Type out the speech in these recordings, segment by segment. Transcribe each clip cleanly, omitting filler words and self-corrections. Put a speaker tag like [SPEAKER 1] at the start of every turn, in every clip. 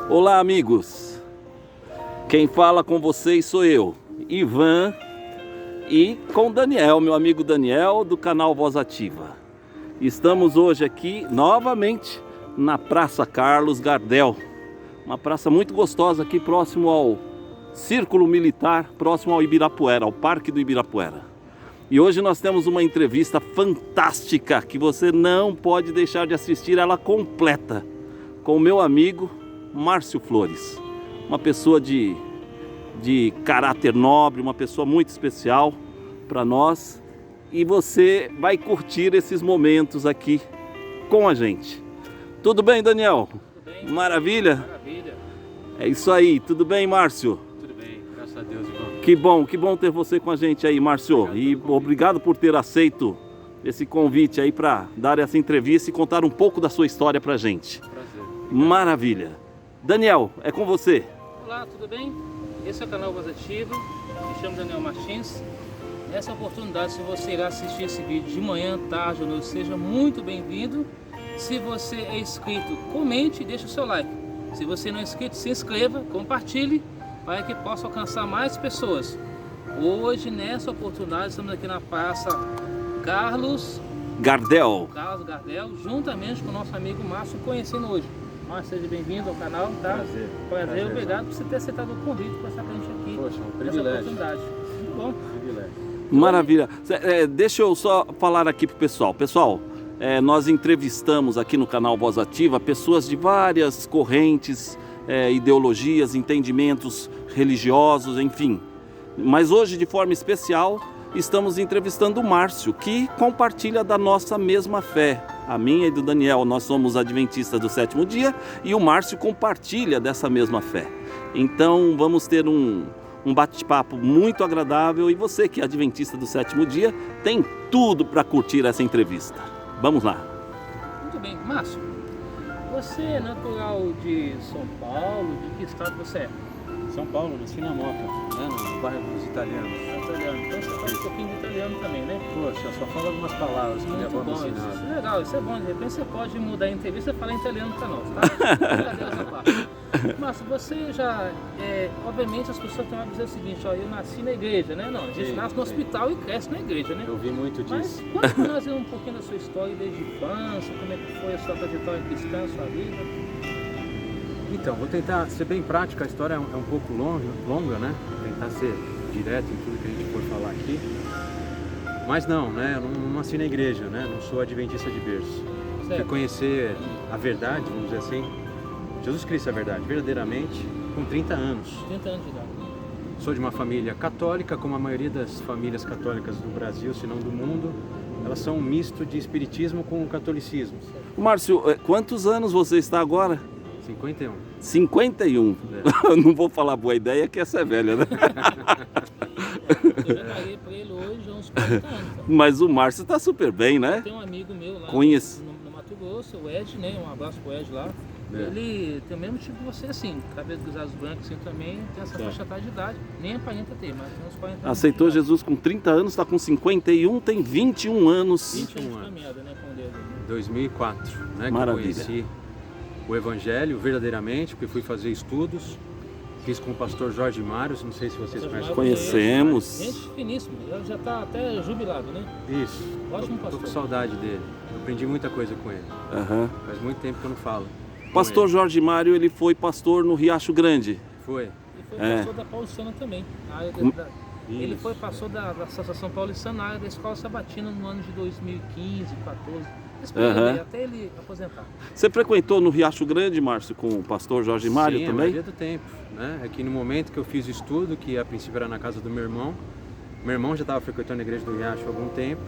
[SPEAKER 1] Olá, amigos. Quem fala com vocês sou eu, Ivan, e com Daniel, meu amigo Daniel, do canal Voz Ativa. Estamos hoje aqui novamente na Praça Carlos Gardel, uma praça muito gostosa aqui próximo ao Círculo Militar, próximo ao Ibirapuera, ao Parque do Ibirapuera. E hoje nós temos uma entrevista fantástica que você não pode deixar de assistir ela completa, com o meu amigo Márcio Flores, uma pessoa de caráter nobre, uma pessoa muito especial para nós, e você vai curtir esses momentos aqui com a gente. Tudo bem, Daniel?
[SPEAKER 2] Tudo bem.
[SPEAKER 1] Maravilha?
[SPEAKER 2] Maravilha.
[SPEAKER 1] É isso aí. Tudo bem, Márcio?
[SPEAKER 2] Tudo bem, graças a Deus, irmão.
[SPEAKER 1] Que bom ter você com a gente aí, Márcio. E obrigado por ter aceito esse convite aí para dar essa entrevista e contar um pouco da sua história pra gente.
[SPEAKER 2] Prazer.
[SPEAKER 1] Maravilha. Daniel, é com você.
[SPEAKER 2] Olá, tudo bem? Esse é o canal Voz Ativa, me chamo Daniel Martins. Nessa oportunidade, se você irá assistir esse vídeo de manhã, tarde ou noite, seja muito bem-vindo. Se você é inscrito, comente e deixe o seu like. Se você não é inscrito, se inscreva, compartilhe, para que possa alcançar mais pessoas. Hoje, nessa oportunidade, estamos aqui na Praça Carlos
[SPEAKER 1] Gardel.
[SPEAKER 2] Gardel, juntamente com o nosso amigo Márcio, conhecendo hoje. Márcio, seja bem-vindo ao canal, tá? Prazer, obrigado por você ter aceitado o convite para estar com a gente aqui.
[SPEAKER 3] Poxa, um
[SPEAKER 2] nessa
[SPEAKER 3] privilégio.
[SPEAKER 2] oportunidade. Muito bom.
[SPEAKER 3] Privilégio.
[SPEAKER 1] Maravilha. Deixa eu só falar aqui pro pessoal. Pessoal, nós entrevistamos aqui no canal Voz Ativa pessoas de várias correntes, ideologias, entendimentos religiosos, enfim. Mas hoje, de forma especial, estamos entrevistando o Márcio, que compartilha da nossa mesma fé. A minha e do Daniel, nós somos adventistas do sétimo dia, e o Márcio compartilha dessa mesma fé. Então vamos ter um bate-papo muito agradável, e você que é adventista do sétimo dia tem tudo para curtir essa entrevista. Vamos lá.
[SPEAKER 2] Muito bem. Márcio, você é natural de São Paulo? De que estado você é?
[SPEAKER 3] São Paulo, nasci na Moca, né, no bairro dos italianos.
[SPEAKER 2] Italiano. Então você fala um pouquinho de italiano também, né?
[SPEAKER 3] Poxa, só fala algumas palavras que minha
[SPEAKER 2] Muito
[SPEAKER 3] avó me
[SPEAKER 2] bom,
[SPEAKER 3] ensinava.
[SPEAKER 2] isso é legal, isso é bom. De repente você pode mudar a entrevista e falar italiano para nós, tá? Brincadeira essa parte. Márcio, você já, obviamente as pessoas estão a dizer o seguinte, ó, eu nasci na igreja, né? Não, a gente
[SPEAKER 3] Sim,
[SPEAKER 2] nasce no
[SPEAKER 3] sim.
[SPEAKER 2] hospital e cresce na igreja, né?
[SPEAKER 3] Eu vi muito
[SPEAKER 2] Mas
[SPEAKER 3] disso.
[SPEAKER 2] conta pra nós um pouquinho da sua história desde a infância, como é que foi a sua trajetória cristã, a sua vida.
[SPEAKER 3] Então, vou tentar ser bem prático, a história é um pouco longa, né? Vou tentar ser direto em tudo que a gente for falar aqui. Mas não, né? Eu não nasci na igreja, né? Não sou adventista de berço. Fui
[SPEAKER 2] Certo.
[SPEAKER 3] conhecer a verdade, vamos dizer assim, Jesus Cristo é a verdade, verdadeiramente, com 30 anos.
[SPEAKER 2] 30 anos de idade.
[SPEAKER 3] Sou de uma família católica, como a maioria das famílias católicas do Brasil, se não do mundo. Elas são um misto de espiritismo com o catolicismo.
[SPEAKER 1] Márcio, quantos anos você está agora?
[SPEAKER 3] 51.
[SPEAKER 1] 51. Eu não vou falar boa ideia, que essa é velha, né?
[SPEAKER 2] Eu já paguei pra ele hoje há uns 40 anos. Tá?
[SPEAKER 1] Mas o Márcio está super bem, né?
[SPEAKER 2] Tem um amigo meu lá
[SPEAKER 1] Conheço.
[SPEAKER 2] no Mato Grosso, o Ed, né? Um abraço pro Ed lá.
[SPEAKER 3] É.
[SPEAKER 2] Ele tem o mesmo tipo que você, assim, cabelo grisalhos brancos, assim, também tem essa faixa etária de idade. Nem aparenta ter, mas tem uns 40 anos.
[SPEAKER 1] Aceitou
[SPEAKER 2] de idade.
[SPEAKER 1] Jesus com 30 anos, está com 51, tem 21 anos.
[SPEAKER 2] 20 anos
[SPEAKER 3] 21
[SPEAKER 2] de
[SPEAKER 3] anos.
[SPEAKER 2] caminhada, né, com Deus.
[SPEAKER 3] 2004, né? Que
[SPEAKER 1] Maravilha.
[SPEAKER 3] eu conheci o Evangelho verdadeiramente, porque fui fazer estudos. Fiz com o pastor Jorge Mário, não sei se vocês conhecem.
[SPEAKER 1] Conhecemos.
[SPEAKER 2] Gente finíssima, já está até jubilado, né?
[SPEAKER 3] Isso.
[SPEAKER 2] Ótimo
[SPEAKER 3] Tô
[SPEAKER 2] pastor.
[SPEAKER 3] com saudade dele. Eu aprendi muita coisa com ele.
[SPEAKER 1] Aham.
[SPEAKER 3] Faz muito tempo que eu não falo. com
[SPEAKER 1] Pastor
[SPEAKER 3] ele.
[SPEAKER 1] Jorge Mário, ele foi pastor no Riacho Grande.
[SPEAKER 3] Foi.
[SPEAKER 2] E foi
[SPEAKER 1] É.
[SPEAKER 2] pastor da Paulistana também. Na área ele
[SPEAKER 3] Isso.
[SPEAKER 2] foi pastor da Associação Paulistana na área da Escola Sabatina no ano de 2015, 14. Esse período
[SPEAKER 1] Aham.
[SPEAKER 2] aí, até ele aposentar.
[SPEAKER 1] Você frequentou no Riacho Grande, Márcio, com o pastor Jorge Mário
[SPEAKER 3] Sim, a
[SPEAKER 1] também?
[SPEAKER 3] maioria do tempo, né? É que no momento que eu fiz o estudo, que a princípio era na casa do meu irmão já estava frequentando a igreja do Riacho há algum tempo,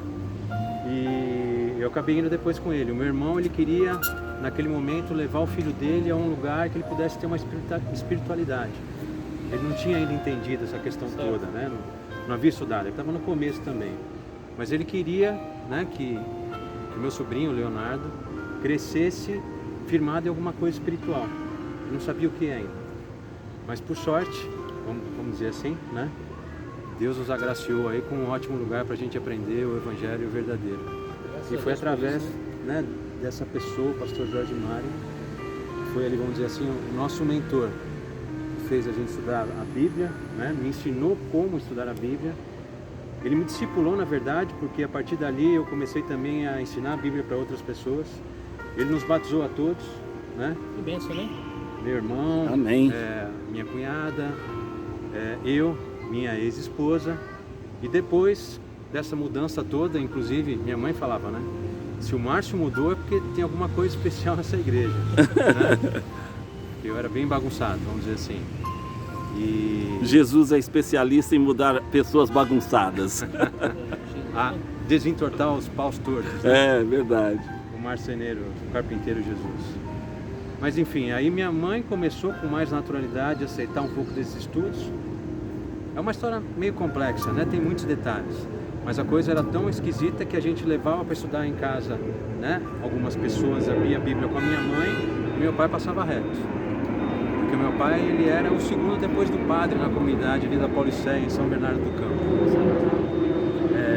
[SPEAKER 3] e eu acabei indo depois com ele. O meu irmão, ele queria, naquele momento, levar o filho dele a um lugar que ele pudesse ter uma espiritualidade. Ele não tinha ainda entendido essa questão
[SPEAKER 2] Certo.
[SPEAKER 3] toda, né? Não havia estudado, ele estava no começo também. Mas ele queria, né, que o meu sobrinho, o Leonardo, crescesse firmado em alguma coisa espiritual. Eu não sabia o que ainda. Mas por sorte, vamos dizer assim, né? Deus nos agraciou aí com um ótimo lugar para a gente aprender o Evangelho verdadeiro.
[SPEAKER 2] Graças
[SPEAKER 3] E
[SPEAKER 2] a
[SPEAKER 3] foi
[SPEAKER 2] Deus por
[SPEAKER 3] através,
[SPEAKER 2] isso,
[SPEAKER 3] né, dessa pessoa, o pastor Jorge Mário, foi ali, vamos dizer assim, o nosso mentor. Fez a gente estudar a Bíblia, né? Me ensinou como estudar a Bíblia. Ele me discipulou, na verdade, porque a partir dali eu comecei também a ensinar a Bíblia para outras pessoas. Ele nos batizou a todos, né?
[SPEAKER 2] Que bênção, né?
[SPEAKER 3] Meu irmão,
[SPEAKER 1] Amém.
[SPEAKER 3] minha cunhada, eu, minha ex-esposa. E depois dessa mudança toda, inclusive minha mãe falava, né? Se o Márcio mudou é porque tem alguma coisa especial nessa igreja, né? Eu era bem bagunçado, vamos dizer assim. E
[SPEAKER 1] Jesus é especialista em mudar pessoas bagunçadas.
[SPEAKER 3] a desentortar os paus tortos, né?
[SPEAKER 1] É verdade.
[SPEAKER 3] O marceneiro, o carpinteiro Jesus. Mas enfim, aí minha mãe começou com mais naturalidade a aceitar um pouco desses estudos. É uma história meio complexa, né? Tem muitos detalhes. Mas a coisa era tão esquisita que a gente levava para estudar em casa, né? Algumas pessoas abriam a Bíblia com a minha mãe e meu pai passava reto. Porque meu pai, ele era o segundo depois do padre na comunidade ali da Paulicéia, em São Bernardo do Campo.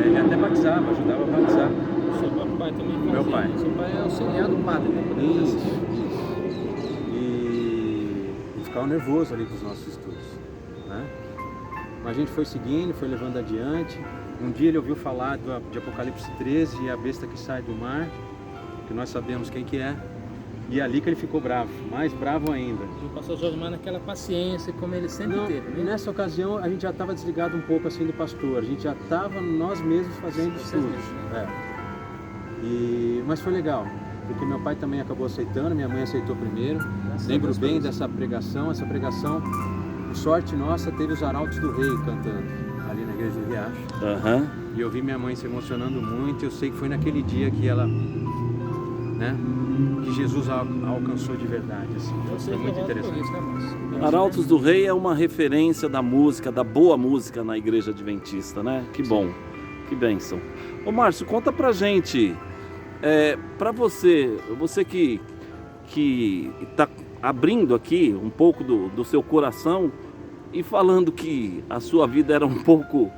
[SPEAKER 3] Ele até batizava, ajudava a batizar.
[SPEAKER 2] Seu pai também fazia.
[SPEAKER 3] Meu pai.
[SPEAKER 2] Seu pai é auxiliar do padre, né?
[SPEAKER 3] Isso. E ficava nervoso ali com os nossos estudos, né? Mas a gente foi seguindo, foi levando adiante. Um dia ele ouviu falar de Apocalipse 13 e a besta que sai do mar, que nós sabemos quem que é. E é ali que ele ficou bravo, mais bravo ainda.
[SPEAKER 2] E o pastor Josmar naquela paciência, como ele sempre teve,
[SPEAKER 3] E
[SPEAKER 2] né?
[SPEAKER 3] nessa ocasião a gente já estava desligado um pouco assim do pastor, a gente já estava nós mesmos fazendo
[SPEAKER 2] Vocês
[SPEAKER 3] estudos.
[SPEAKER 2] mesmos, né?
[SPEAKER 3] Mas foi legal, porque meu pai também acabou aceitando, minha mãe aceitou primeiro.
[SPEAKER 2] Graças a
[SPEAKER 3] Lembro
[SPEAKER 2] Deus
[SPEAKER 3] bem
[SPEAKER 2] por isso.
[SPEAKER 3] dessa pregação, por sorte nossa, teve os Arautos do Rei cantando ali na igreja do Riacho.
[SPEAKER 1] Aham.
[SPEAKER 3] E eu vi minha mãe se emocionando muito, eu sei que foi naquele dia que ela, né, que Jesus a alcançou de verdade, assim. Então,
[SPEAKER 2] Você
[SPEAKER 3] foi muito
[SPEAKER 2] por
[SPEAKER 3] interessante.
[SPEAKER 2] isso, né, Márcio?
[SPEAKER 1] Arautos do Rei é uma referência da música, da boa música na igreja adventista, né? Que bom, que bênção. Ô Márcio, conta pra gente, pra você que tá abrindo aqui um pouco do seu coração e falando que a sua vida era um pouco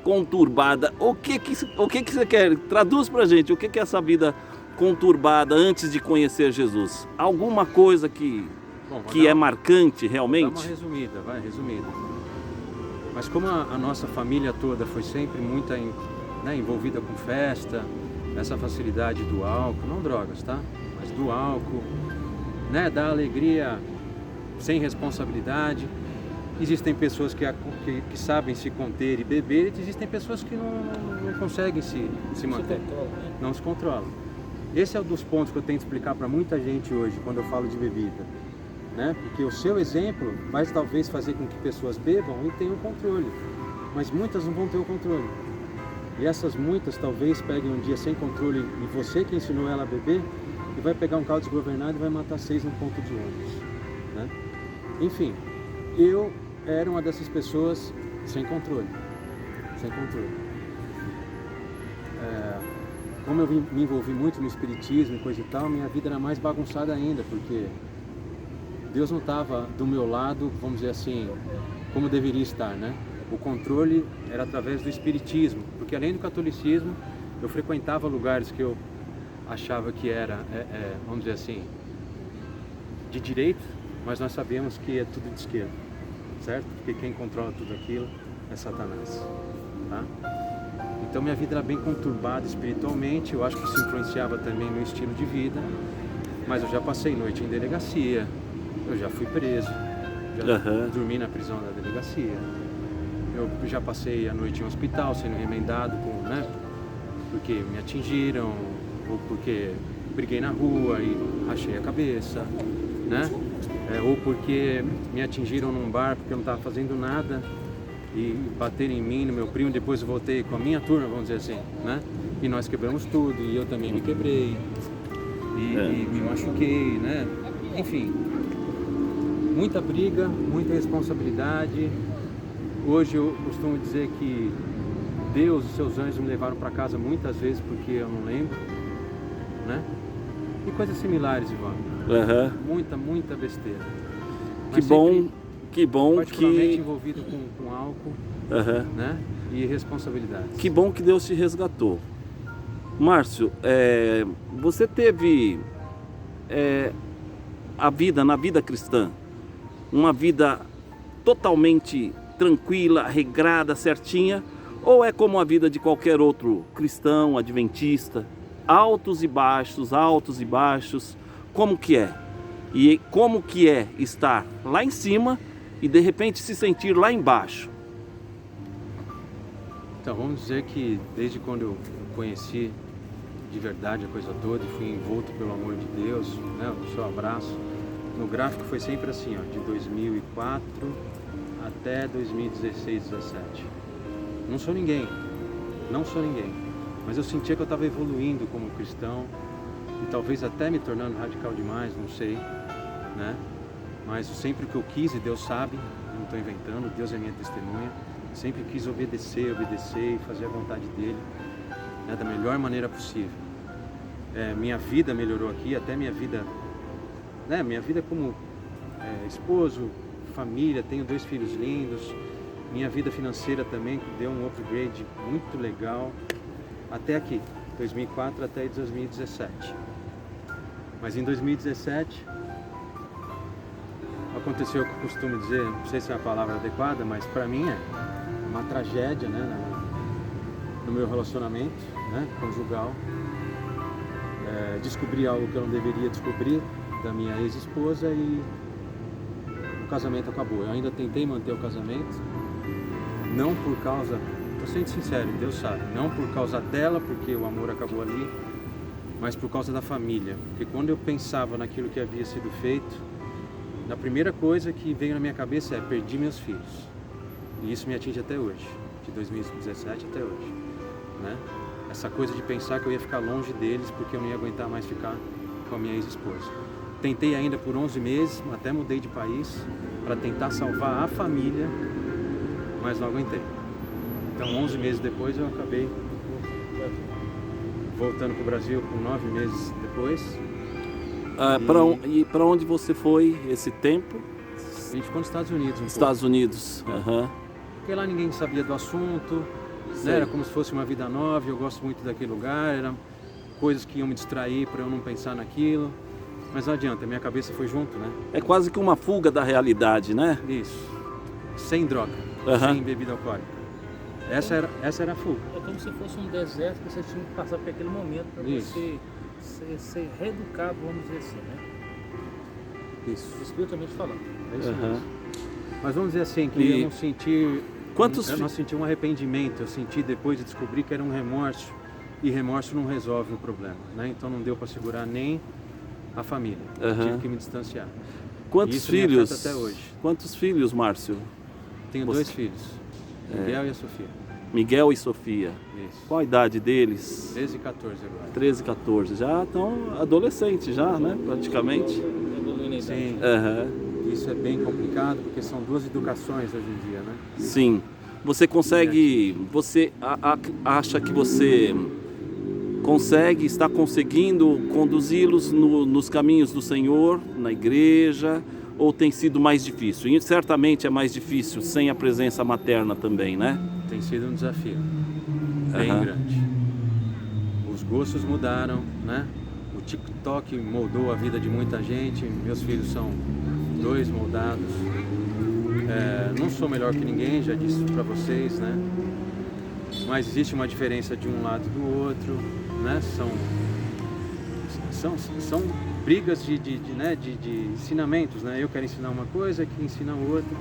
[SPEAKER 1] conturbada, o que você quer? Traduz pra gente, o que é essa vida conturbada antes de conhecer Jesus? Alguma coisa que
[SPEAKER 3] Bom, vou
[SPEAKER 1] que
[SPEAKER 3] dar
[SPEAKER 1] é marcante
[SPEAKER 3] Dá
[SPEAKER 1] realmente?
[SPEAKER 3] uma resumida, resumida. Mas como a nossa família toda foi sempre muito envolvida com festa, essa facilidade do álcool, não drogas, tá? Mas do álcool, né? Da alegria sem responsabilidade. Existem pessoas que sabem se conter e beber, e existem pessoas que não conseguem se manter, não se controlam. Esse é um dos pontos que eu tenho que explicar para muita gente hoje, quando eu falo de bebida. Né? Porque o seu exemplo vai talvez fazer com que pessoas bebam e tenham controle, mas muitas não vão ter o controle. E essas muitas talvez peguem um dia sem controle e você que ensinou ela a beber, e vai pegar um carro desgovernado e vai matar 6 no ponto de ônibus. Né? Enfim, eu era uma dessas pessoas sem controle. Sem controle. Como eu me envolvi muito no espiritismo e coisa e tal, minha vida era mais bagunçada ainda, porque Deus não estava do meu lado, vamos dizer assim, como deveria estar, né? O controle era através do espiritismo, porque além do catolicismo, eu frequentava lugares que eu achava que era, vamos dizer assim, de direita, mas nós sabemos que é tudo de esquerda, certo? Porque quem controla tudo aquilo é Satanás, tá? Então minha vida era bem conturbada espiritualmente, eu acho que isso influenciava também meu estilo de vida, mas eu já passei noite em delegacia, eu já fui preso, já dormi na prisão da delegacia, eu já passei a noite em um hospital sendo remendado, porque me atingiram, ou porque briguei na rua e rachei a cabeça, né? Ou porque me atingiram num bar porque eu não estava fazendo nada e bateram em mim, no meu primo, depois eu voltei com a minha turma, vamos dizer assim, né? E nós quebramos tudo, e eu também me quebrei, e me machuquei, né? Enfim, muita briga, muita responsabilidade. Hoje eu costumo dizer que Deus e seus anjos me levaram para casa muitas vezes porque eu não lembro, né? E coisas similares, Ivan. Muita besteira. Mas
[SPEAKER 1] Que bom
[SPEAKER 3] particularmente
[SPEAKER 1] que
[SPEAKER 3] envolvido com álcool, né? E responsabilidades.
[SPEAKER 1] Que bom que Deus te resgatou. Márcio, você teve a vida na vida cristã? Uma vida totalmente tranquila, regrada, certinha? Ou é como a vida de qualquer outro cristão, adventista? Altos e baixos, como que é? E como que é estar lá em cima e de repente se sentir lá embaixo?
[SPEAKER 3] Então, vamos dizer que desde quando eu conheci de verdade a coisa toda e fui envolto pelo amor de Deus, né, o seu abraço, no gráfico foi sempre assim, ó, de 2004 até 2016, 17. Não sou ninguém, mas eu sentia que eu estava evoluindo como cristão e talvez até me tornando radical demais, não sei, né? Mas sempre que eu quis, e Deus sabe, eu não estou inventando, Deus é minha testemunha, sempre quis obedecer e fazer a vontade dele, né, da melhor maneira possível. Minha vida melhorou aqui, até minha vida, né, minha vida como esposo, família, tenho 2 filhos lindos, minha vida financeira também deu um upgrade muito legal, até aqui, 2004 até 2017. Mas em 2017 aconteceu o que eu costumo dizer, não sei se é a palavra adequada, mas para mim é uma tragédia, né, no meu relacionamento, né, conjugal. Descobri algo que eu não deveria descobrir da minha ex-esposa e o casamento acabou. Eu ainda tentei manter o casamento, não por causa, tô sendo sincero, Deus sabe, não por causa dela, porque o amor acabou ali, mas por causa da família. Porque quando eu pensava naquilo que havia sido feito, a primeira coisa que veio na minha cabeça é: perdi meus filhos. E isso me atinge até hoje, de 2017 até hoje, né? Essa coisa de pensar que eu ia ficar longe deles porque eu não ia aguentar mais ficar com a minha ex-esposa. Tentei ainda por 11 meses, até mudei de país para tentar salvar a família, mas não aguentei. Então 11 meses depois eu acabei voltando para o Brasil com 9 meses depois.
[SPEAKER 1] E para onde você foi esse tempo?
[SPEAKER 3] A gente ficou nos Estados Unidos
[SPEAKER 1] Estados Unidos.
[SPEAKER 3] Porque lá ninguém sabia do assunto, né? Era como se fosse uma vida nova, eu gosto muito daquele lugar, eram coisas que iam me distrair para eu não pensar naquilo. Mas não adianta, minha cabeça foi junto, né?
[SPEAKER 1] É quase que uma fuga da realidade, né?
[SPEAKER 3] Isso. Sem droga, sem bebida alcoólica. Essa era a fuga.
[SPEAKER 2] É como se fosse um deserto que você tinha que passar por aquele momento para você ser reeducado, vamos dizer assim, né?
[SPEAKER 3] Isso.
[SPEAKER 2] Espiritualmente falando.
[SPEAKER 3] É isso mesmo. Mas vamos dizer assim, que eu não senti... Eu não senti um arrependimento, eu senti depois de descobrir que era um remorso. E remorso não resolve o problema, né? Então não deu para segurar nem a família. Tive que me distanciar.
[SPEAKER 1] Quantos filhos?
[SPEAKER 3] Me afeta até hoje.
[SPEAKER 1] Quantos filhos, Márcio?
[SPEAKER 3] Tenho 2 filhos, Miguel e a Sofia.
[SPEAKER 1] Miguel e Sofia.
[SPEAKER 3] Isso.
[SPEAKER 1] Qual a idade deles?
[SPEAKER 3] 13 e 14 agora.
[SPEAKER 1] 13 e 14. Já estão adolescentes já, né? Praticamente.
[SPEAKER 3] Sim. Isso é bem complicado porque são 2 educações hoje em dia, né?
[SPEAKER 1] Sim. Você consegue... Você acha que você está conseguindo conduzi-los nos caminhos do Senhor, na igreja, ou tem sido mais difícil? E certamente é mais difícil sem a presença materna também, né?
[SPEAKER 3] Tem sido um desafio bem grande. Os gostos mudaram, né? O TikTok moldou a vida de muita gente. Meus filhos são 2 moldados. Não sou melhor que ninguém, já disse para vocês, né? Mas existe uma diferença de um lado do outro, né? São brigas de ensinamentos, né? Eu quero ensinar uma coisa, que ensina outra.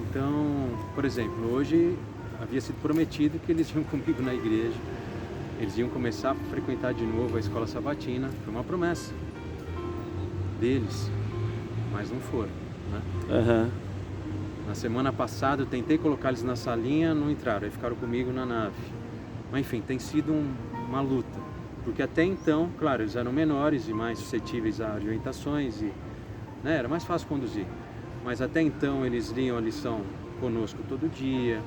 [SPEAKER 3] Então, por exemplo, hoje havia sido prometido que eles iam comigo na igreja, eles iam começar a frequentar de novo a escola sabatina, foi uma promessa deles, mas não foram, né? Na semana passada eu tentei colocar eles na salinha, não entraram, aí ficaram comigo na nave. Mas enfim, tem sido uma luta, porque até então, claro, eles eram menores e mais suscetíveis a orientações e, né, era mais fácil conduzir. Mas até então eles liam a lição conosco todo dia,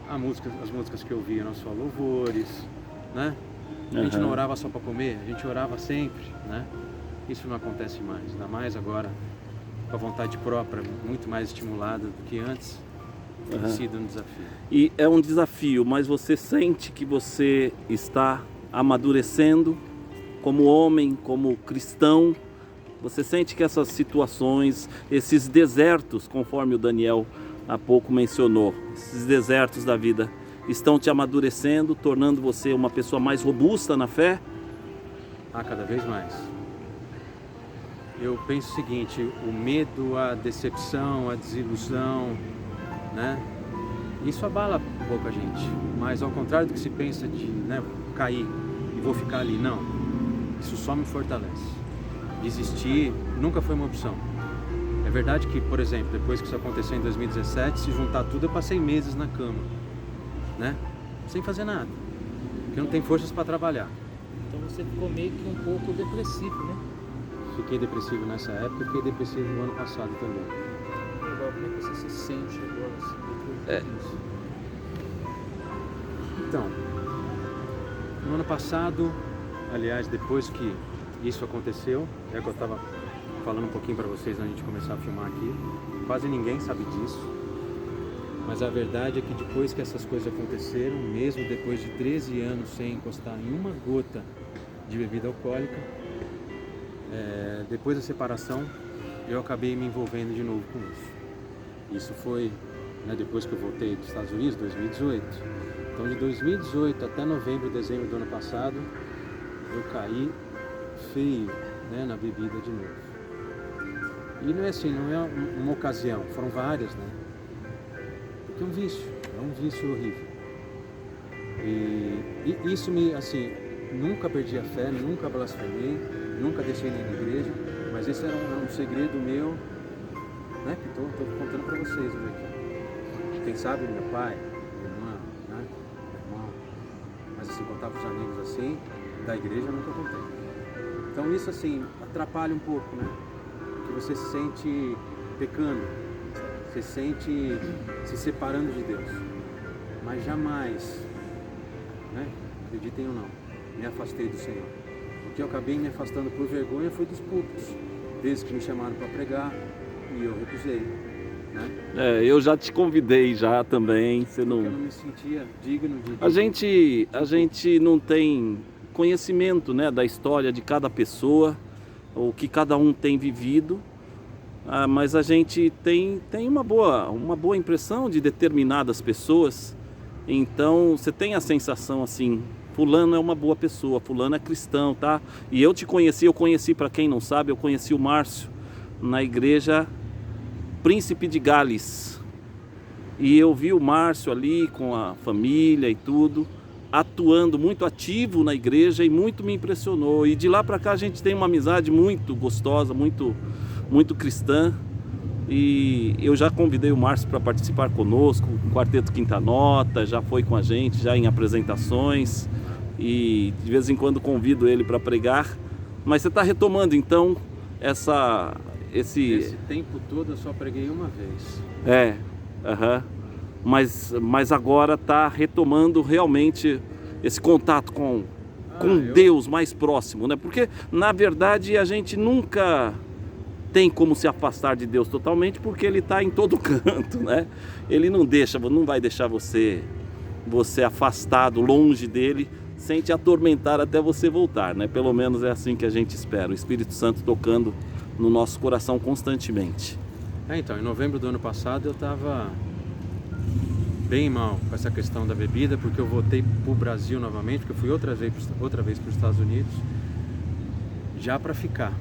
[SPEAKER 3] as músicas que eu ouvia eram só louvores, né? A gente não orava só para comer, a gente orava sempre, né? Isso não acontece mais, ainda mais agora com a vontade própria, muito mais estimulada do que antes. Tem sido um desafio.
[SPEAKER 1] E é um desafio, mas você sente que você está amadurecendo como homem, como cristão, Você sente que essas situações, esses desertos, conforme o Daniel há pouco mencionou, esses desertos da vida, estão te amadurecendo, tornando você uma pessoa mais robusta na fé?
[SPEAKER 3] Ah, cada vez mais. Eu penso o seguinte, o medo, a decepção, a desilusão, né? Isso abala um pouco a gente, mas ao contrário do que se pensa de, né, cair e vou ficar ali, não. Isso só me fortalece. Desistir nunca foi uma opção. É verdade que, por exemplo, depois que isso aconteceu em 2017, se juntar tudo, eu passei meses na cama, né? Sem fazer nada, porque não tem forças para trabalhar.
[SPEAKER 2] Então você ficou meio que um pouco depressivo, né?
[SPEAKER 3] Fiquei depressivo nessa época e fiquei depressivo no ano passado também.
[SPEAKER 2] Agora, como é que você se sente agora? Assim, depois disso?
[SPEAKER 3] Então, no ano passado, aliás, depois que isso aconteceu, é que eu estava falando um pouquinho para vocês antes de a gente começar a filmar aqui, quase ninguém sabe disso, mas a verdade é que depois que essas coisas aconteceram, mesmo depois de 13 anos sem encostar em uma gota de bebida alcoólica, depois da separação, eu acabei me envolvendo de novo com isso. Isso foi, né, depois que eu voltei dos Estados Unidos, 2018. Então, de 2018 até novembro, dezembro do ano passado, eu caí feio, né, na bebida de novo. E não é assim, não é uma ocasião, foram várias, né? Porque é um vício horrível. E isso me, assim, nunca perdi a fé, nunca blasfemei, nunca deixei de ir na igreja, mas esse era um segredo meu, né, que estou contando para vocês hoje aqui. Quem sabe meu pai, minha irmã, né, meu irmão, mas assim, contar para os amigos assim, da igreja eu nunca contei. Então isso assim, atrapalha um pouco, né, que você se sente pecando, você se sente se separando de Deus, mas jamais, né, acreditem ou não, me afastei do Senhor. O que eu acabei me afastando por vergonha foi dos púlpitos, vezes que me chamaram para pregar e eu recusei, né?
[SPEAKER 1] Eu já te convidei já também, você não...
[SPEAKER 3] Porque eu não me sentia digno de...
[SPEAKER 1] A gente não tem conhecimento, né, da história de cada pessoa, o que cada um tem vivido, mas a gente tem uma boa impressão de determinadas pessoas. Então você tem a sensação assim, fulano é uma boa pessoa, fulano é cristão, tá? E eu conheci, para quem não sabe, eu conheci o Márcio na igreja Príncipe de Gales. E eu vi o Márcio ali com a família e tudo, atuando muito ativo na igreja, e muito me impressionou. E de lá para cá a gente tem uma amizade muito gostosa, muito cristã. E eu já convidei o Márcio para participar conosco, o Quarteto Quinta Nota, já foi com a gente, já em apresentações, e de vez em quando convido ele para pregar. Mas você está retomando então
[SPEAKER 3] Esse tempo todo eu só preguei uma vez.
[SPEAKER 1] Mas agora está retomando realmente esse contato com Deus mais próximo, né? Porque na verdade a gente nunca tem como se afastar de Deus totalmente, porque Ele está em todo canto, né? Ele não vai deixar você afastado, longe dele, sem te atormentar até você voltar, né? Pelo menos é assim que a gente espera, o Espírito Santo tocando no nosso coração constantemente.
[SPEAKER 3] Então, em novembro do ano passado eu estava bem mal com essa questão da bebida, porque eu voltei para o Brasil novamente, porque eu fui outra vez para os Estados Unidos, já para ficar.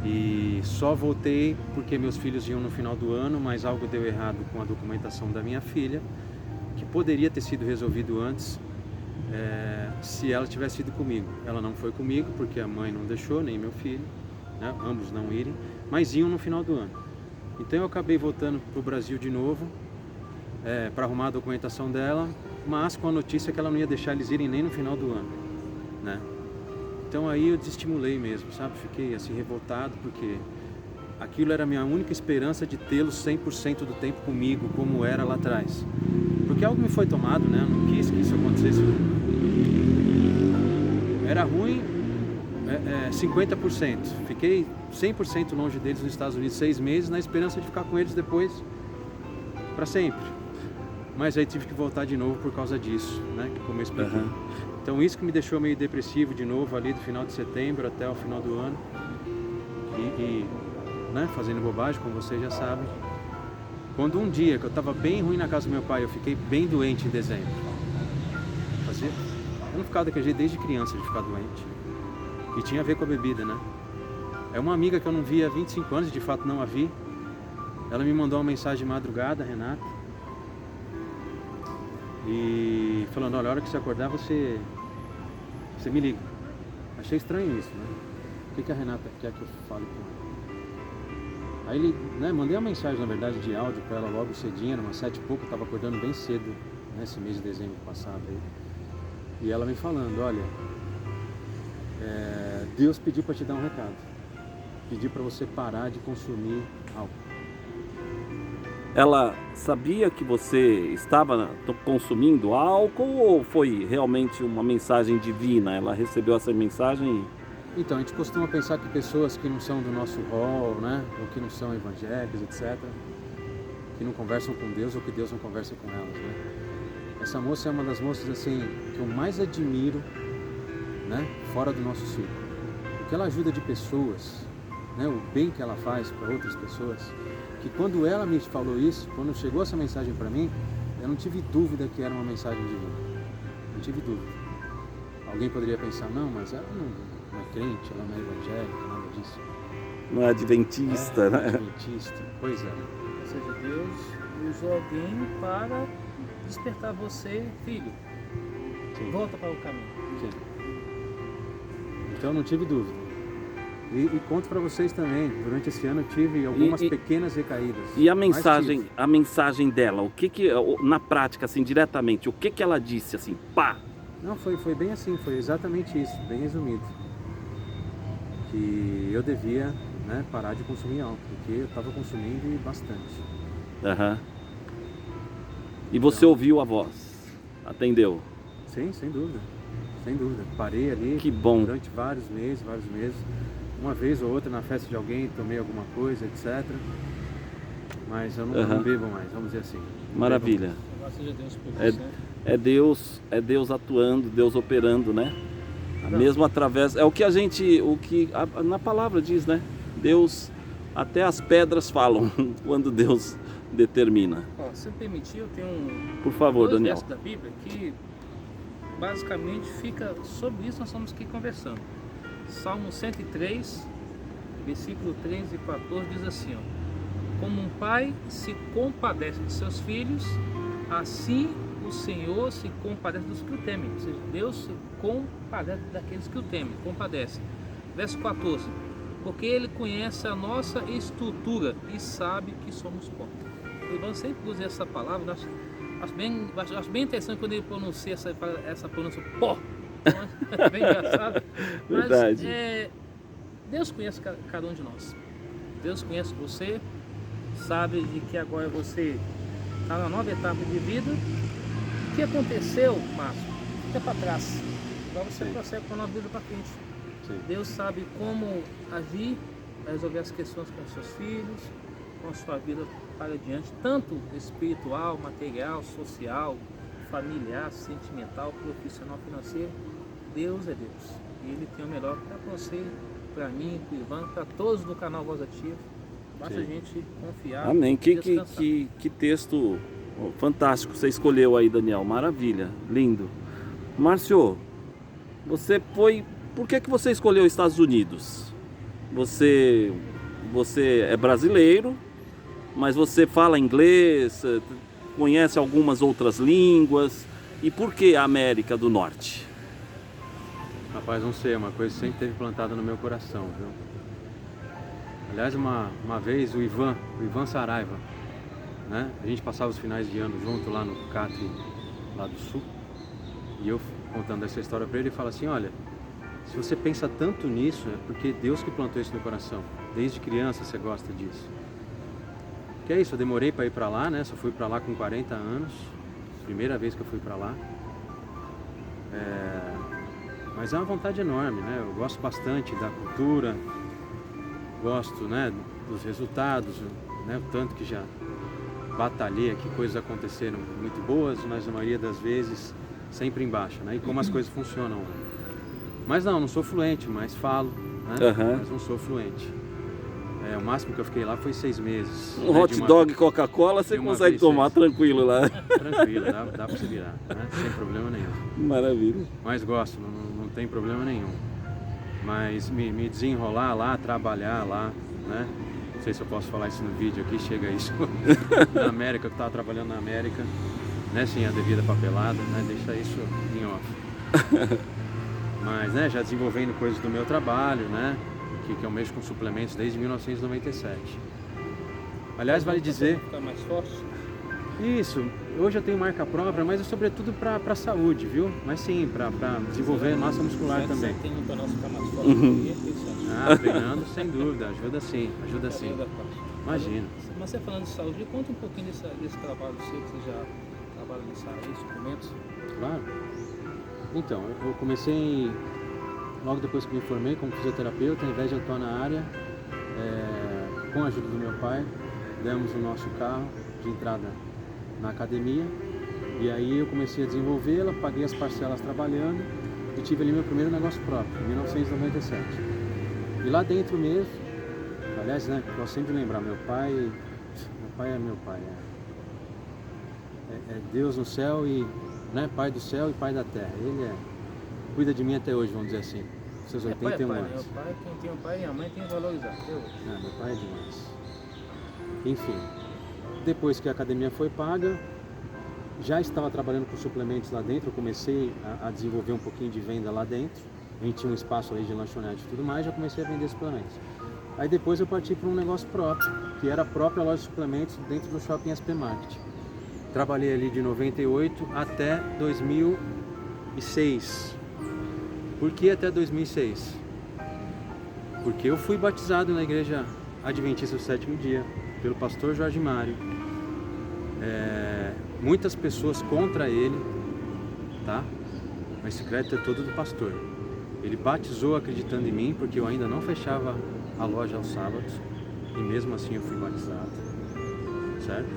[SPEAKER 3] E só voltei porque meus filhos iam no final do ano, mas algo deu errado com a documentação da minha filha, que poderia ter sido resolvido antes, se ela tivesse ido comigo. Ela não foi comigo porque a mãe não deixou, nem meu filho, né, ambos não irem, mas iam no final do ano. Então eu acabei voltando para o Brasil de novo, para arrumar a documentação dela, mas com a notícia que ela não ia deixar eles irem nem no final do ano, né? Então aí eu desestimulei mesmo, sabe? Fiquei assim revoltado, porque aquilo era a minha única esperança de tê-los 100% do tempo comigo, como era lá atrás. Porque algo me foi tomado, né? Eu não quis que isso acontecesse. Era ruim 50%. Fiquei 100% longe deles nos Estados Unidos 6 meses, na esperança de ficar com eles depois para sempre. Mas aí tive que voltar de novo por causa disso, né? Como eu expliquei. Então isso que me deixou meio depressivo de novo ali do final de setembro até o final do ano. né, fazendo bobagem, como vocês já sabem. Quando um dia que eu estava bem ruim na casa do meu pai, eu fiquei bem doente em dezembro. Eu não ficava daquele jeito desde criança, de ficar doente. E tinha a ver com a bebida, né? É uma amiga que eu não via há 25 anos, de fato não a vi. Ela me mandou uma mensagem de madrugada, Renata. E falando, olha, a hora que você acordar, você me liga. Achei estranho isso, né? O que a Renata quer que eu fale com ela? Aí ele, né, mandei uma mensagem, na verdade, de áudio para ela logo cedinho, era umas 7 e pouco, eu estava acordando bem cedo, nesse mês de dezembro passado aí. E ela me falando, olha, Deus pediu para te dar um recado. Pediu para você parar de consumir álcool.
[SPEAKER 1] Ela sabia que você estava consumindo álcool ou foi realmente uma mensagem divina? Ela recebeu essa mensagem e...
[SPEAKER 3] Então, a gente costuma pensar que pessoas que não são do nosso rol, né, ou que não são evangélicas, etc., que não conversam com Deus ou que Deus não conversa com elas, né? Essa moça é uma das moças, assim, que eu mais admiro, né, fora do nosso círculo. O que ela ajuda de pessoas, né, o bem que ela faz para outras pessoas, que quando ela me falou isso, quando chegou essa mensagem para mim, eu não tive dúvida que era uma mensagem divina. Não tive dúvida. Alguém poderia pensar, não, mas ela não é crente, ela não é evangélica, nada disso.
[SPEAKER 1] Não é adventista, né?
[SPEAKER 3] Adventista, pois é.
[SPEAKER 2] Ou seja, Deus usou alguém para despertar você, filho.
[SPEAKER 3] Sim.
[SPEAKER 2] Volta para o caminho.
[SPEAKER 3] Sim. Então não tive dúvida. E conto para vocês também, durante esse ano eu tive algumas pequenas recaídas.
[SPEAKER 1] E a mensagem dela, o que na prática, assim, diretamente, o que ela disse, assim, pá?
[SPEAKER 3] Não, foi bem assim, foi exatamente isso, bem resumido. Que eu devia, né, parar de consumir álcool, porque eu estava consumindo bastante.
[SPEAKER 1] Uhum. E você ouviu a voz? Atendeu?
[SPEAKER 3] Sim, sem dúvida. Sem dúvida. Parei ali.
[SPEAKER 1] Que bom.
[SPEAKER 3] Durante vários meses. Uma vez ou outra na festa de alguém, tomei alguma coisa, etc. Mas eu não bebo mais, vamos dizer assim.
[SPEAKER 1] Maravilha. É Deus atuando, Deus operando, né? Mesmo através, é o que na palavra diz, né? Deus, até as pedras falam quando Deus determina.
[SPEAKER 2] Ó, se me permitir, eu tenho
[SPEAKER 1] Por favor,
[SPEAKER 2] dois
[SPEAKER 1] Daniel.
[SPEAKER 2] versos da Bíblia que basicamente fica sobre isso nós estamos aqui conversando. Salmo 103, versículo 13 e 14 diz assim, ó, como um pai se compadece de seus filhos, assim o Senhor se compadece dos que o temem. Ou seja, Deus se compadece daqueles que o temem, compadece. Verso 14, porque Ele conhece a nossa estrutura e sabe que somos pó. O Ivan sempre usa essa palavra, acho bem interessante quando ele pronuncia essa pronúncia pó. É bem engraçado. Mas
[SPEAKER 1] Verdade.
[SPEAKER 2] Deus conhece cada um de nós. Deus conhece você, sabe de que agora você está na nova etapa de vida. O que aconteceu, Márcio, fica para trás. Agora você prossegue com a nova vida para frente.
[SPEAKER 3] Sim.
[SPEAKER 2] Deus sabe como agir para resolver as questões com os seus filhos, com a sua vida para adiante, tanto espiritual, material, social, familiar, sentimental, profissional, financeiro. Deus é Deus. E Ele tem o melhor para você, para mim, para o Ivan, para todos do canal Voz Ativa. Basta a gente confiar.
[SPEAKER 1] Amém.
[SPEAKER 2] E descansar.
[SPEAKER 1] Que texto fantástico você escolheu aí, Daniel. Maravilha. Lindo. Márcio, você foi... Por que você escolheu os Estados Unidos? Você é brasileiro, mas você fala inglês, conhece algumas outras línguas. E por que a América do Norte?
[SPEAKER 3] Rapaz, não sei, é uma coisa que sempre teve plantada no meu coração, viu? Aliás, uma vez o Ivan Saraiva, né? A gente passava os finais de ano junto lá no Catri, lá do Sul. E eu contando essa história para ele, ele fala assim, olha, se você pensa tanto nisso, é porque Deus que plantou isso no coração. Desde criança você gosta disso. Que é isso, eu demorei para ir para lá, né? Só fui para lá com 40 anos. Primeira vez que eu fui para lá. Mas é uma vontade enorme, né? Eu gosto bastante da cultura, gosto, né, dos resultados, né? O tanto que já batalhei aqui, coisas aconteceram muito boas, mas na maioria das vezes sempre embaixo, né? E como as coisas funcionam. Mas não sou fluente, mas falo, né? Mas não sou fluente. O máximo que eu fiquei lá foi 6 meses.
[SPEAKER 1] Um hot dog e Coca-Cola você
[SPEAKER 3] de uma
[SPEAKER 1] consegue
[SPEAKER 3] vez
[SPEAKER 1] tomar
[SPEAKER 3] 6.
[SPEAKER 1] tranquilo lá.
[SPEAKER 3] Tranquilo, dá pra se virar, né? Sem problema nenhum.
[SPEAKER 1] Maravilha.
[SPEAKER 3] Mas gosto, não tem problema nenhum. Mas me desenrolar lá, trabalhar lá, né? Não sei se eu posso falar isso no vídeo aqui, chega isso na América, que eu estava trabalhando na América, né? Sem a devida papelada, né? Deixa isso em off. Mas, né, já desenvolvendo coisas do meu trabalho, né? Que eu mexo com suplementos desde 1997. Aliás, vale dizer...
[SPEAKER 2] Ficar mais forte?
[SPEAKER 3] Isso, hoje eu tenho marca própria, mas é sobretudo para saúde, viu? Mas sim, para desenvolver massa muscular também.
[SPEAKER 2] Tem para nós ficar mais forte.
[SPEAKER 3] Treinando sem dúvida, ajuda sim, ajuda sim. Imagina.
[SPEAKER 2] Mas você falando de saúde, conta um pouquinho desse trabalho seu, que você já trabalha nessa área, suplementos.
[SPEAKER 3] Claro. Então, eu comecei logo depois que me formei como fisioterapeuta, ao invés de atuar na área, com a ajuda do meu pai, demos o nosso carro de entrada na academia, e aí eu comecei a desenvolvê-la, paguei as parcelas trabalhando e tive ali meu primeiro negócio próprio, em 1997. E lá dentro mesmo, aliás, né, eu sempre lembrar, meu pai é meu pai, é Deus no céu e, né, Pai do céu e Pai da terra. Ele cuida de mim até hoje, vamos dizer assim, seus 81 anos.
[SPEAKER 2] Meu pai, quem tem um pai e a mãe tem que valorizar.
[SPEAKER 3] Meu pai é demais. Enfim, depois que a academia foi paga, já estava trabalhando com suplementos lá dentro, eu comecei a desenvolver um pouquinho de venda lá dentro. A gente tinha um espaço ali de lanchonete e tudo mais, já comecei a vender suplementos. Aí depois eu parti para um negócio próprio, que era a própria loja de suplementos dentro do Shopping SP Market. Trabalhei ali de 98 até 2006. Por que até 2006? Porque eu fui batizado na igreja Adventista do Sétimo Dia, pelo pastor Jorge Mário. Muitas pessoas contra ele, tá? Mas esse crédito é todo do pastor. Ele batizou acreditando em mim, porque eu ainda não fechava a loja aos sábados, e mesmo assim eu fui batizado, certo?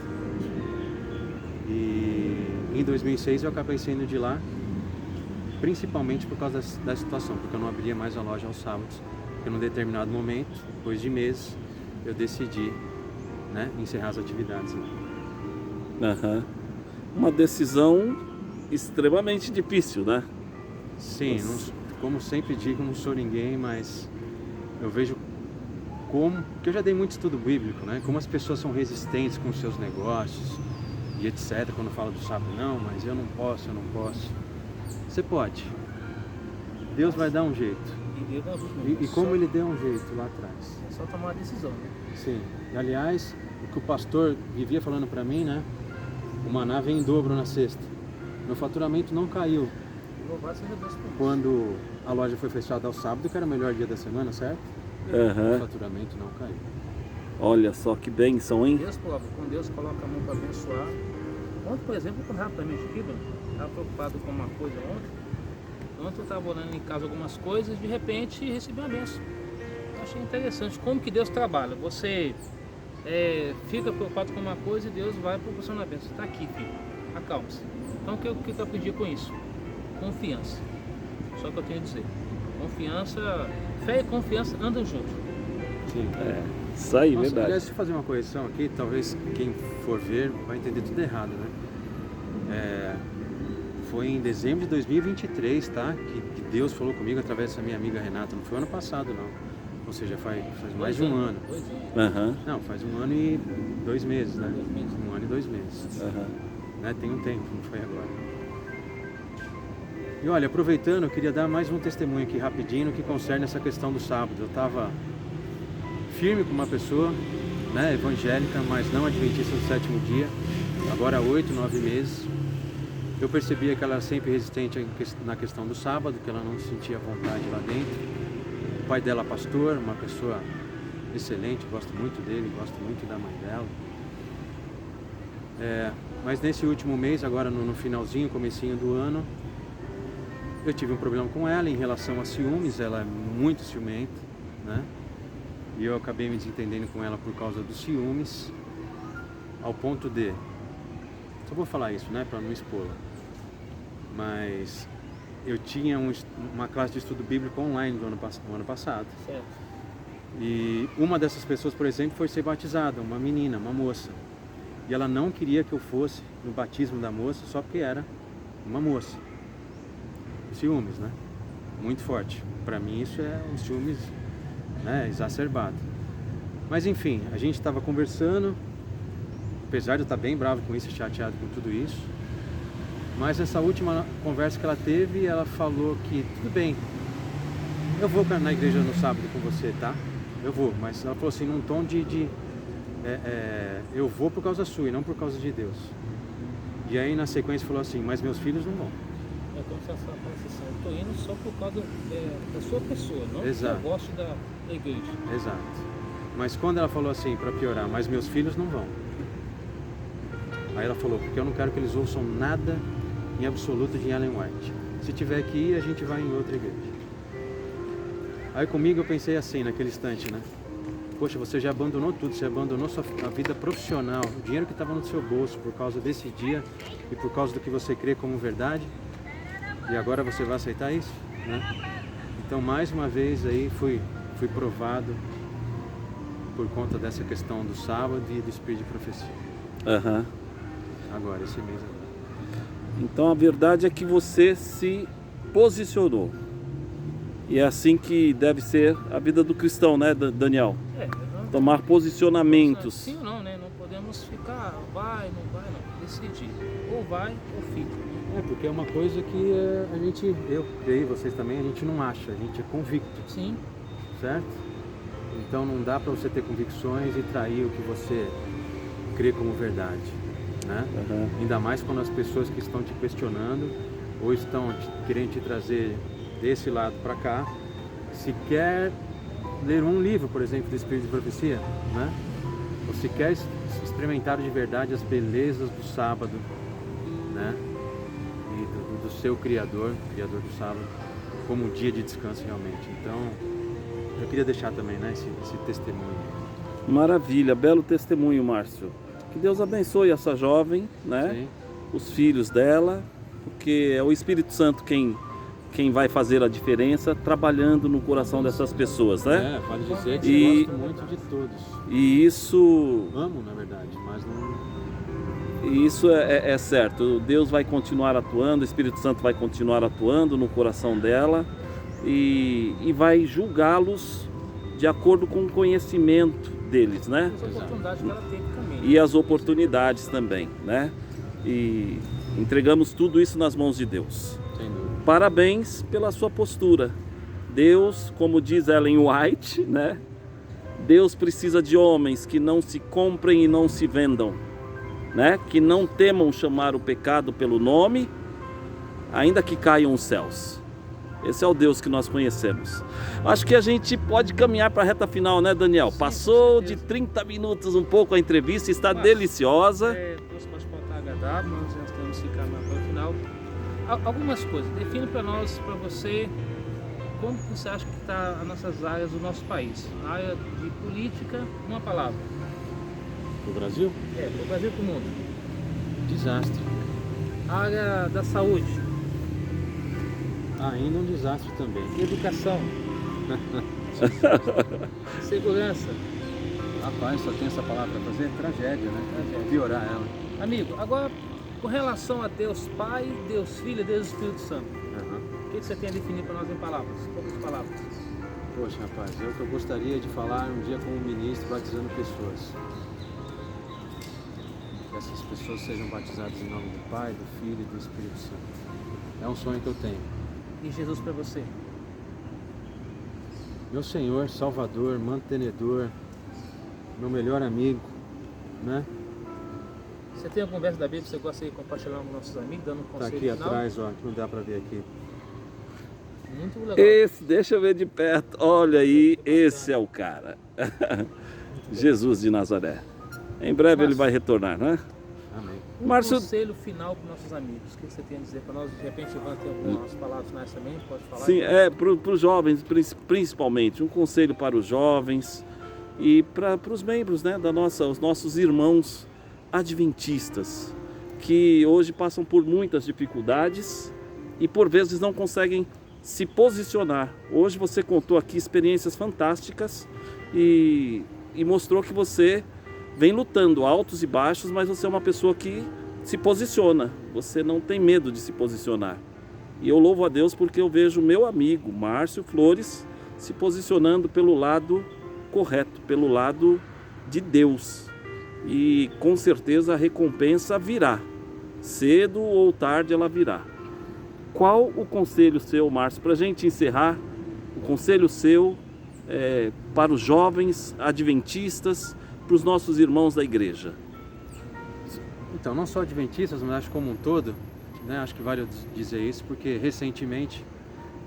[SPEAKER 3] E em 2006 eu acabei saindo de lá, principalmente por causa da situação, porque eu não abria mais a loja aos sábados, porque num determinado momento, depois de meses, eu decidi, né, encerrar as atividades.
[SPEAKER 1] Uma decisão extremamente difícil, né?
[SPEAKER 3] Sim, como sempre digo, não sou ninguém, mas eu vejo porque eu já dei muito estudo bíblico, né? Como as pessoas são resistentes com os seus negócios e etc. Quando fala do sábado, não, mas eu não posso. Você pode. Deus vai dar um jeito. E como ele deu um jeito lá atrás.
[SPEAKER 2] É só tomar uma decisão, né?
[SPEAKER 3] Sim. E, aliás, o que o pastor vivia falando para mim, né? O maná vem em dobro na sexta. Meu faturamento não caiu. Quando a loja foi fechada ao sábado, que era o melhor dia da semana, certo? O faturamento não caiu.
[SPEAKER 1] Olha só que bênção, hein?
[SPEAKER 2] Deus prova, quando Deus coloca a mão para abençoar. Ontem, por exemplo, eu rapidamente aqui, Bruno, estava preocupado com uma coisa ontem eu estava olhando em casa algumas coisas e de repente recebi uma bênção. Eu achei interessante como que Deus trabalha. Você fica preocupado com uma coisa e Deus vai proporcionar a bênção. Está aqui, filho, acalme-se. Então o que eu aprendi com isso? Confiança. Só que eu tenho a dizer, confiança, fé e confiança andam juntos.
[SPEAKER 3] Sim.
[SPEAKER 1] Isso aí,
[SPEAKER 3] Nossa,
[SPEAKER 1] verdade.
[SPEAKER 3] aliás, deixa eu fazer uma correção aqui, talvez quem for ver vai entender tudo errado, né? Foi em dezembro de 2023, tá? Que Deus falou comigo através dessa minha amiga Renata, não foi ano passado não. Ou seja, faz mais de um ano.
[SPEAKER 2] 2 anos.
[SPEAKER 3] Não, faz 1 ano e 2 meses, né?
[SPEAKER 2] 2 meses.
[SPEAKER 3] 1 ano e 2 meses. Né? Tem um tempo, não foi agora. E olha, aproveitando, eu queria dar mais um testemunho aqui rapidinho no que concerne essa questão do sábado. Eu estava firme com uma pessoa, né, evangélica, mas não adventista do sétimo dia, agora há 8, 9 meses. Eu percebia que ela era sempre resistente na questão do sábado, que ela não sentia vontade lá dentro. O pai dela é pastor, uma pessoa excelente, gosto muito dele, gosto muito da mãe dela. Mas nesse último mês, agora no finalzinho, comecinho do ano, eu tive um problema com ela em relação a ciúmes. Ela é muito ciumenta, né? E eu acabei me desentendendo com ela por causa dos ciúmes, ao ponto de... Só vou falar isso, né, para não expô-la. Mas eu tinha uma classe de estudo bíblico online no ano passado.
[SPEAKER 2] Certo.
[SPEAKER 3] E uma dessas pessoas, por exemplo, foi ser batizada, uma menina, uma moça. E ela não queria que eu fosse no batismo da moça só porque era uma moça. Ciúmes, né? Muito forte. Para mim isso é um ciúmes, né, exacerbado. Mas enfim, a gente estava conversando, apesar de eu estar bem bravo com isso, chateado com tudo isso. Mas nessa última conversa que ela teve, ela falou que tudo bem, eu vou na igreja no sábado com você, tá? Eu vou, mas ela falou assim, num tom eu vou por causa sua e não por causa de Deus. E aí na sequência falou assim, mas meus filhos não vão.
[SPEAKER 2] É como se ela falasse assim, eu estou indo só por causa da sua pessoa, não porque
[SPEAKER 3] Exato.
[SPEAKER 2] eu gosto da igreja.
[SPEAKER 3] Exato. Mas quando ela falou assim, para piorar, mas meus filhos não vão. Aí ela falou, porque eu não quero que eles ouçam nada em absoluto de Ellen White. Se tiver que ir, a gente vai em outra igreja. Aí comigo eu pensei assim, naquele instante, né? Poxa, você já abandonou tudo, você abandonou a vida profissional, o dinheiro que estava no seu bolso por causa desse dia e por causa do que você crê como verdade, e agora você vai aceitar isso, né? Então, mais uma vez aí fui provado por conta dessa questão do sábado e do espírito de profecia.
[SPEAKER 1] Aham.
[SPEAKER 3] Agora, esse mês agora.
[SPEAKER 1] Então a verdade é que você se posicionou. E é assim que deve ser a vida do cristão, né, Daniel? Tomar posicionamentos.
[SPEAKER 2] Sim ou não, né? Não podemos ficar, vai, não, decidir. Ou vai ou fica.
[SPEAKER 3] É, porque é uma coisa que a gente, eu creio, vocês também, a gente não acha, a gente é convicto.
[SPEAKER 2] Sim.
[SPEAKER 3] Certo? Então não dá para você ter convicções e trair o que você crê como verdade, né?
[SPEAKER 1] Uhum.
[SPEAKER 3] Ainda mais quando as pessoas que estão te questionando ou estão querendo te trazer desse lado para cá, se quer ler um livro, por exemplo, do Espírito de Profecia, né? Ou se quer experimentar de verdade as belezas do sábado, né? E do seu Criador do sábado, como um dia de descanso realmente. Então, eu queria deixar também, né, esse testemunho.
[SPEAKER 1] Maravilha, belo testemunho, Márcio. Que Deus abençoe essa jovem, né?
[SPEAKER 3] Sim.
[SPEAKER 1] Os filhos dela, porque é o Espírito Santo quem vai fazer a diferença trabalhando no coração dessas pessoas, né?
[SPEAKER 3] É, vale dizer que
[SPEAKER 1] E-
[SPEAKER 3] eu gosto muito de todos.
[SPEAKER 1] E isso
[SPEAKER 3] Amo, na verdade, mas não...
[SPEAKER 1] Isso é certo. Deus vai continuar atuando, o Espírito Santo vai continuar atuando no coração dela e vai julgá-los de acordo com o conhecimento deles, né?
[SPEAKER 2] As oportunidades que ela teve também.
[SPEAKER 1] E as oportunidades também, né? E entregamos tudo isso nas mãos de Deus.
[SPEAKER 3] Sem dúvida.
[SPEAKER 1] Parabéns pela sua postura. Deus, como diz Ellen White, né? Deus precisa de homens que não se comprem e não se vendam, né? Que não temam chamar o pecado pelo nome, ainda que caiam os céus. Esse é o Deus que nós conhecemos. Acho que a gente pode caminhar para a reta final, né, Daniel?
[SPEAKER 2] Sim,
[SPEAKER 1] Passou
[SPEAKER 2] com
[SPEAKER 1] de
[SPEAKER 2] certeza.
[SPEAKER 1] 30 minutos um pouco a entrevista, está
[SPEAKER 2] Mas,
[SPEAKER 1] deliciosa.
[SPEAKER 2] Nosso bate-papo está agradável, nós já estamos ficando para o final. Algumas coisas, define para nós, para você, como você acha que está as nossas áreas do nosso país. A área de política, uma palavra.
[SPEAKER 3] O Brasil?
[SPEAKER 2] Do Brasil para o mundo.
[SPEAKER 3] Desastre.
[SPEAKER 2] A área da saúde,
[SPEAKER 3] Ainda um desastre também.
[SPEAKER 2] educação, segurança.
[SPEAKER 3] Rapaz, só tem essa palavra para fazer? Tragédia, né?
[SPEAKER 2] Tragédia.
[SPEAKER 3] Piorar ela.
[SPEAKER 2] Amigo, agora com relação a Deus Pai, Deus Filho e Deus Espírito Santo,
[SPEAKER 3] Aham.
[SPEAKER 2] o que você tem a definir para nós em palavras? Poucas palavras.
[SPEAKER 3] Poxa, rapaz, é o que eu gostaria de falar um dia como ministro batizando pessoas. Que essas pessoas sejam batizadas em nome do Pai, do Filho e do Espírito Santo. É um sonho que eu tenho.
[SPEAKER 2] E Jesus para você?
[SPEAKER 3] Meu Senhor, Salvador, mantenedor, meu melhor amigo, né?
[SPEAKER 2] Você tem algum verso da Bíblia que você gosta de compartilhar com nossos amigos, dando um
[SPEAKER 3] Tá
[SPEAKER 2] conselho
[SPEAKER 3] aqui
[SPEAKER 2] final?
[SPEAKER 3] atrás, ó, que não dá para ver aqui.
[SPEAKER 2] Muito legal.
[SPEAKER 1] Esse, deixa eu ver de perto. Olha aí, esse é o cara. Jesus de Nazaré. Em breve ele vai retornar, né?
[SPEAKER 3] Amém.
[SPEAKER 2] Um
[SPEAKER 1] Márcio-
[SPEAKER 2] conselho final para nossos amigos. O que você tem a dizer para nós? De repente, Ivan tem algumas palavras finais também, pode falar?
[SPEAKER 1] Sim, para os jovens, principalmente, um conselho para os jovens e para os membros, né, os nossos irmãos adventistas, que hoje passam por muitas dificuldades e por vezes não conseguem se posicionar. Hoje você contou aqui experiências fantásticas e mostrou que você vem lutando altos e baixos, mas você é uma pessoa que se posiciona, você não tem medo de se posicionar. E eu louvo a Deus porque eu vejo meu amigo Márcio Flores se posicionando pelo lado correto, pelo lado de Deus. E com certeza a recompensa virá, cedo ou tarde ela virá. Qual o conselho seu, Márcio, para a gente encerrar, o conselho seu para os jovens adventistas, para os nossos irmãos da igreja?
[SPEAKER 3] Então, não só adventistas, mas acho como um todo, né? Acho que vale eu dizer isso, porque recentemente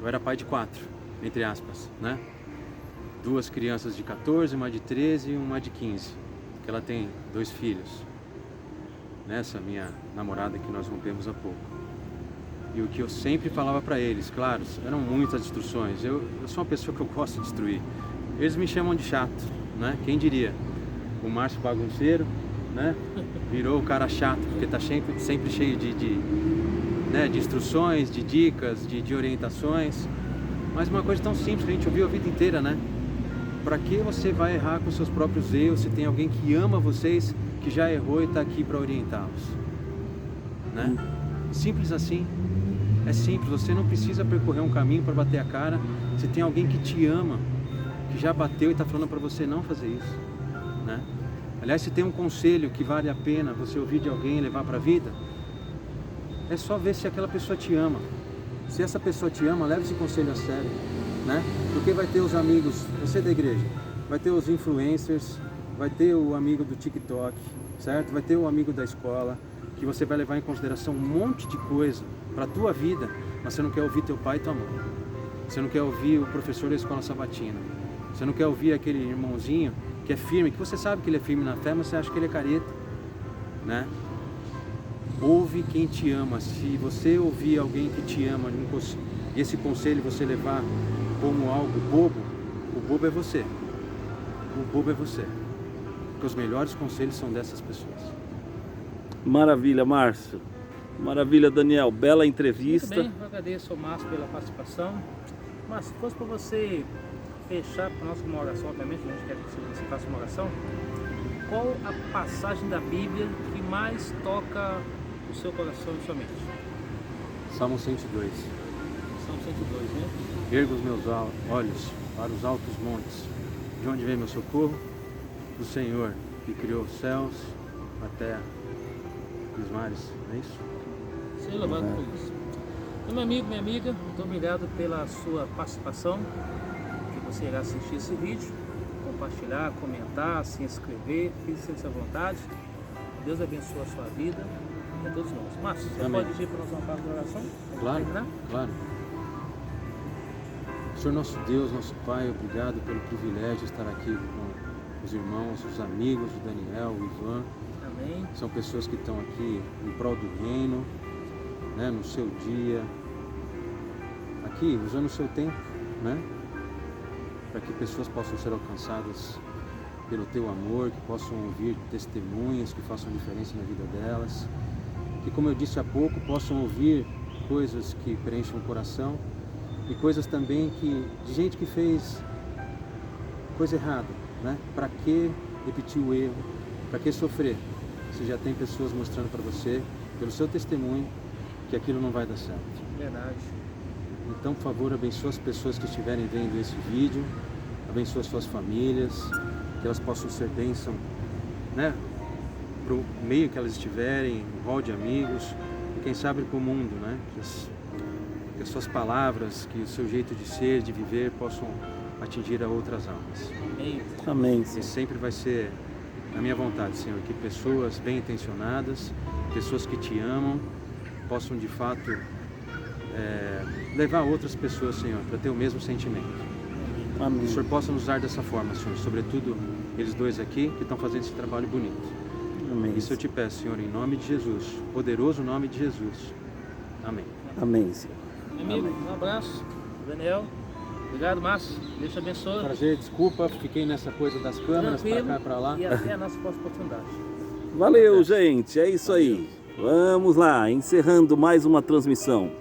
[SPEAKER 3] eu era pai de 4, entre aspas, né? 2 crianças de 14, uma de 13 e uma de 15, que ela tem 2 filhos. Nessa minha namorada que nós rompemos há pouco. E o que eu sempre falava para eles, claro, eram muitas instruções. Eu sou uma pessoa que eu gosto de instruir. Eles me chamam de chato, né? Quem diria? O Márcio bagunceiro, né? Virou o cara chato, porque tá sempre cheio de instruções, de dicas, de orientações. Mas uma coisa tão simples que a gente ouviu a vida inteira, né? Para que você vai errar com seus próprios erros se tem alguém que ama vocês, que já errou e está aqui para orientá-los, né? Simples assim. É simples, você não precisa percorrer um caminho para bater a cara se tem alguém que te ama, que já bateu e está falando para você não fazer isso, né? Aliás, se tem um conselho que vale a pena você ouvir de alguém e levar para a vida, é só ver se aquela pessoa te ama. Se essa pessoa te ama, leve esse conselho a sério, né? Porque vai ter os amigos, você da igreja, vai ter os influencers, vai ter o amigo do TikTok, certo? Vai ter o amigo da escola, que você vai levar em consideração um monte de coisa para a tua vida, mas você não quer ouvir teu pai e tua mãe. Você não quer ouvir o professor da escola sabatina. Você não quer ouvir aquele irmãozinho que é firme, que você sabe que ele é firme na fé, mas você acha que ele é careta, né? Ouve quem te ama. Se você ouvir alguém que te ama e esse conselho você levar como algo bobo, o bobo é você. O bobo é você. Porque os melhores conselhos são dessas pessoas.
[SPEAKER 1] Maravilha, Márcio. Maravilha, Daniel. Bela entrevista.
[SPEAKER 2] Muito bem, eu agradeço ao Márcio pela participação. Mas se fosse para você fechar para nós com uma oração, obviamente, a gente quer que você faça uma oração. Qual a passagem da Bíblia que mais toca o seu coração e sua mente?
[SPEAKER 3] Salmo 102.
[SPEAKER 2] Salmo 102, né?
[SPEAKER 3] Ergo os meus olhos para os altos montes. De onde vem meu socorro? Do Senhor, que criou os céus, a terra e os mares. Não é isso?
[SPEAKER 2] Seja louvado por isso. Então, meu amigo, minha amiga, muito obrigado pela sua participação. Que você irá assistir esse vídeo, compartilhar, comentar, se inscrever, fique sem vontade. Deus abençoe a sua vida e a todos nós. Márcio, você
[SPEAKER 3] Amém.
[SPEAKER 2] pode ir para nós uma parte de oração?
[SPEAKER 3] Claro, claro. Senhor nosso Deus, nosso Pai, obrigado pelo privilégio de estar aqui com os irmãos, os amigos, o Daniel, o Ivan.
[SPEAKER 2] Amém.
[SPEAKER 3] São pessoas que estão aqui em prol do reino, né, no seu dia, aqui usando o seu tempo, né, para que pessoas possam ser alcançadas pelo teu amor, que possam ouvir testemunhos que façam diferença na vida delas, que, como eu disse há pouco, possam ouvir coisas que preencham o coração e coisas também de gente que fez coisa errada, né? Para que repetir o erro? Para que sofrer? Se já tem pessoas mostrando para você, pelo seu testemunho, que aquilo não vai dar certo.
[SPEAKER 2] Verdade.
[SPEAKER 3] Então, por favor, abençoe as pessoas que estiverem vendo esse vídeo, abençoe as suas famílias, que elas possam ser bênção, né? Para o meio que elas estiverem, um rol de amigos, e quem sabe para o mundo, né? Que as suas palavras, que o seu jeito de ser, de viver, possam atingir a outras almas.
[SPEAKER 2] Amém.
[SPEAKER 1] Amém.
[SPEAKER 3] E sempre vai ser a minha vontade, Senhor, que pessoas bem intencionadas, pessoas que te amam, possam de fato levar outras pessoas, Senhor, para ter o mesmo sentimento.
[SPEAKER 1] Amém.
[SPEAKER 3] Que o Senhor possa nos usar dessa forma, Senhor, sobretudo eles dois aqui que estão fazendo esse trabalho bonito.
[SPEAKER 1] Amém.
[SPEAKER 3] Isso eu te peço, Senhor, em nome de Jesus, poderoso nome de Jesus. Amém.
[SPEAKER 1] Amém, Senhor.
[SPEAKER 2] Meu amigo, um abraço. Daniel, obrigado, Márcio. Deus te abençoe.
[SPEAKER 3] Prazer, desculpa, fiquei nessa coisa das câmeras, para cá, para lá.
[SPEAKER 2] E até a nossa próxima oportunidade.
[SPEAKER 1] Valeu, gente. É isso aí. Vamos lá, encerrando mais uma transmissão.